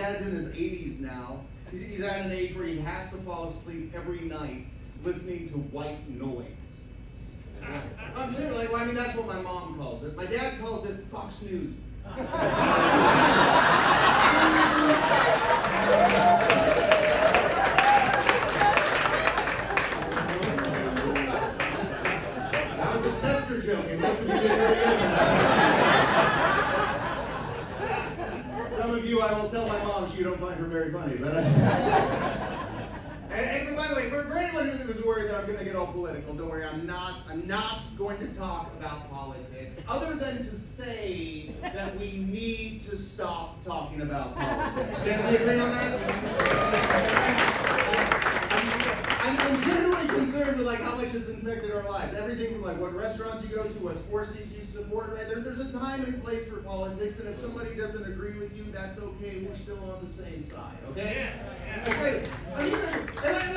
Dad's in his 80s now. He's at an age where he has to fall asleep every night listening to white noise. I'm saying, like, well, I mean, that's what my mom calls it. My dad calls it Fox News. That was a tester joke, and most of you didn't really get that. Some of you, I will tell my mom you don't find her very funny, but and by the way, for anyone who's worried that I'm going to get all political, don't worry, I'm not going to talk about politics, other than to say that we need to stop talking about politics. Can we agree on that? I'm generally concerned with like how much it's infected our lives. Everything from like what restaurants you go to, what sports teams you support, right? There's a time and place for politics, and if somebody doesn't agree with you, that's okay. We're still on the same side, okay? I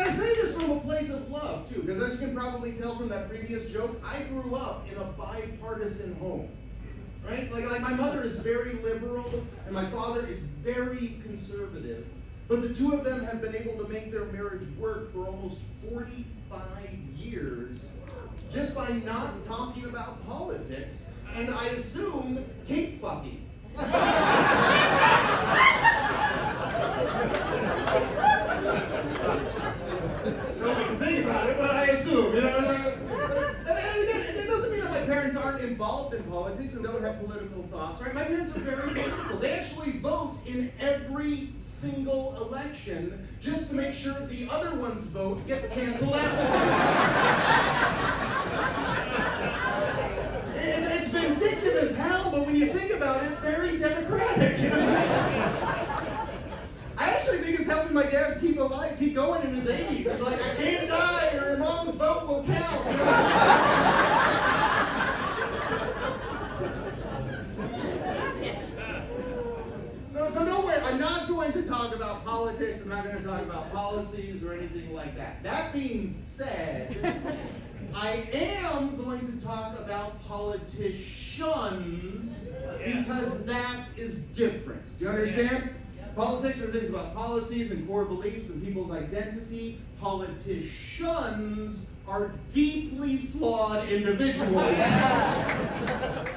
say this from a place of love, too, because as you can probably tell from that previous joke, I grew up in a bipartisan home, right? Like my mother is very liberal, and my father is very conservative. But the two of them have been able to make their marriage work for almost 45 years just by not talking about politics, and I assume hate fucking. No, I can think about it, but I assume, you know. It doesn't mean that my parents aren't involved in politics and don't have political thoughts, right? My parents are very political. They actually vote in every single election just to make sure the other one's vote gets canceled out. It's vindictive as hell, but when you think about it, very democratic. You know? I actually think it's helping my dad keep going in his 80s. He's like, I can't die, or your mom's vote will count. You know? So don't worry, I'm not going to talk about politics, I'm not going to talk about policies or anything like that. That being said, I am going to talk about politicians because that is different. Do you understand? Politics are things about policies and core beliefs and people's identity. Politicians are deeply flawed individuals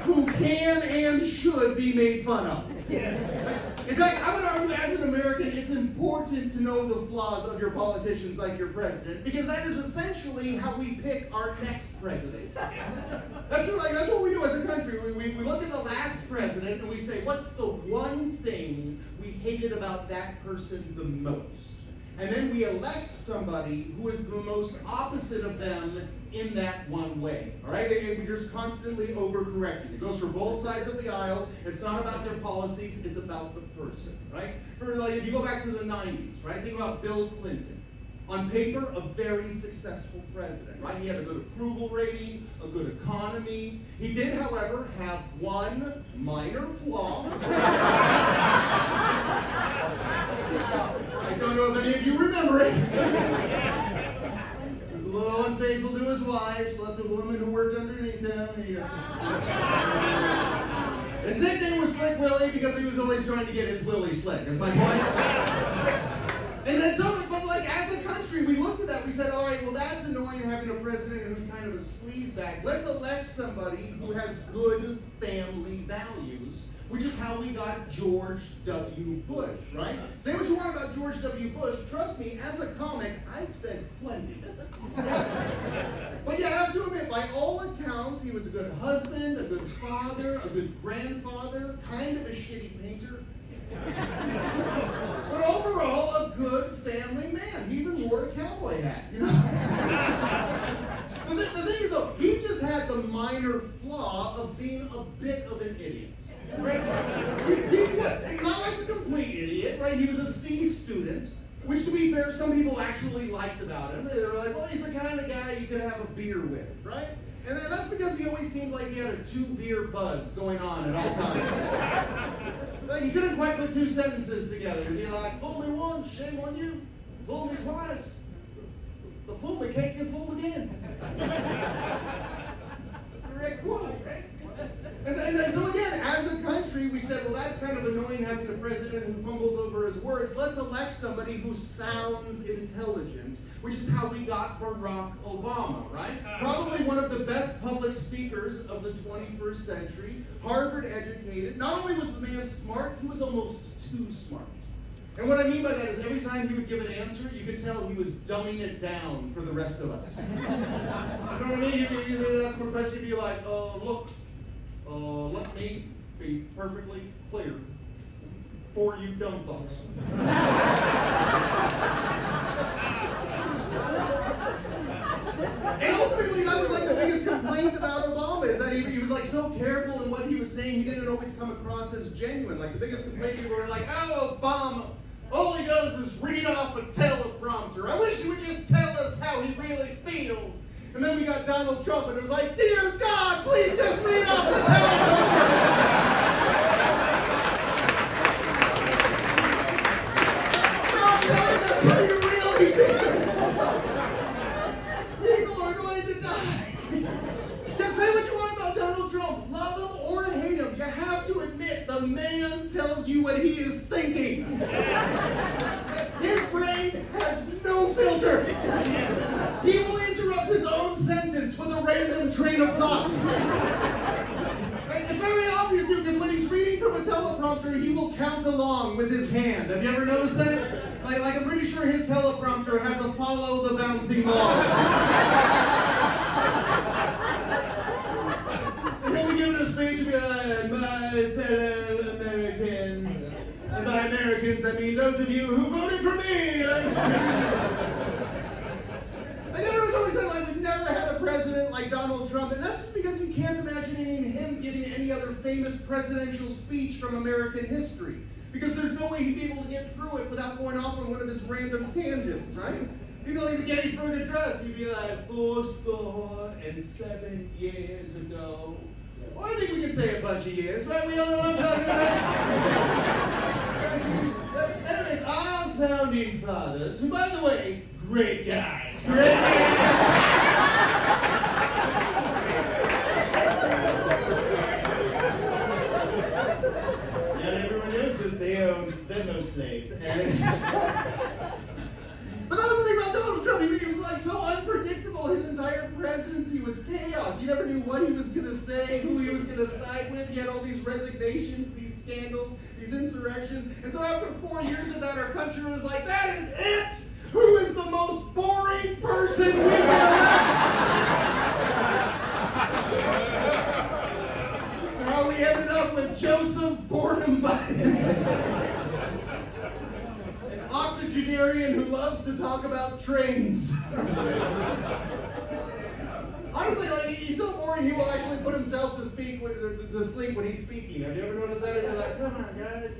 who can and should be made fun of. In fact, I would argue as an American, it's important to know the flaws of your politicians like your president, because that is essentially how we pick our next president. That's what we do as a country. We look at the last president and we say, what's the one thing we hated about that person the most? And then we elect somebody who is the most opposite of them in that one way. All right? We're just constantly overcorrecting. It goes for both sides of the aisles. It's not about their policies. It's about the person. Right? If you go back to the 90s, right? Think about Bill Clinton. On paper, a very successful president, right? He had a good approval rating, a good economy. He did, however, have one minor flaw. I don't know if any of you remember it. He was a little unfaithful to his wife, slept with women who worked underneath him. His nickname was Slick Willie because he was always trying to get his Willie slick. That's my point. And then but like as a country, we looked at that. We said, all right, well, that's annoying having a president who's kind of a sleazebag. Let's elect somebody who has good family values, which is how we got George W. Bush, right? Say what you want about George W. Bush. Trust me, as a comic, I've said plenty. But you have to admit, by all accounts, he was a good husband, a good father, a good grandfather, kind of a shitty painter. But overall, a good family man. He even wore a cowboy hat, you know? The thing is, though, he just had the minor flaw of being a bit of an idiot. Right? Not like a complete idiot, right? He was a C student, which, to be fair, some people actually liked about him. They were like, well, he's the kind of guy you could have a beer with, right? And that's because he always seemed like he had a 2-beer buzz going on at all times. Like, he couldn't quite put 2 sentences together. He'd be like, fool me once, shame on you. Fool me twice. The fool me can't get fooled again. Direct quote, right? And so again, as a country, we said, well, that's kind of annoying having a president who fumbles over his words. Let's elect somebody who sounds intelligent, which is how we got Barack Obama, right? Probably one of the best public speakers of the 21st century, Harvard educated. Not only was the man smart, he was almost too smart. And what I mean by that is every time he would give an answer, you could tell he was dumbing it down for the rest of us. You know what I mean? You'd ask him a question, you'd be like, look, let me be perfectly clear for you dumb fucks. And ultimately, that was like the biggest complaint about Obama, is that he was like so careful in what he was saying, he didn't always come across as genuine. Like the biggest complaint, people were like, oh, Obama, all he does is read off a teleprompter. I wish he would just tell us how he really feels. And then we got Donald Trump, and it was like, dear God, please just read off the teleprompter. Stop telling us how you really feel. People are going to die. Just say what you want about Donald Trump. Love him or hate him. You have to admit, the man tells you what he is thinking. His brain has no filter. He will interrupt his own sentence with a random train of thought. It's very obvious because when he's reading from a teleprompter, he will count along with his hand. Have you ever noticed that? Like I'm pretty sure his teleprompter has a follow the bouncing ball. And he'll be giving a speech and be like, my fellow Americans. And by Americans, I mean those of you who voted for me. I never was always said, like, we've never had a president like Donald Trump, and that's just because you can't imagine him giving any other famous presidential speech from American history. Because there's no way he'd be able to get through it without going off on one of his random tangents, right? He'd be like the Gettysburg Address. He'd be like, 7 years ago. Well, I think we can say a bunch of years, right? We all know what I'm talking about. Anyways, our founding fathers, who, by the way, great guys. Great guys. And everyone knows this, they own Venmo slaves. But that was the thing about Donald Trump. He was like so unpredictable. His entire presidency was chaos. You never knew what he was going to say, who he was going to side with. He had all these resignations, these scandals, these insurrections. And so after 4 years of that, our country was like, that is it! Who is the most boring person we've elected? So how we ended up with Joseph Boredom Biden. Octogenarian who loves to talk about trains. Honestly, like, he's so boring, he will actually put himself to sleep when he's speaking. Have you ever noticed that? And you're like, come on, guys.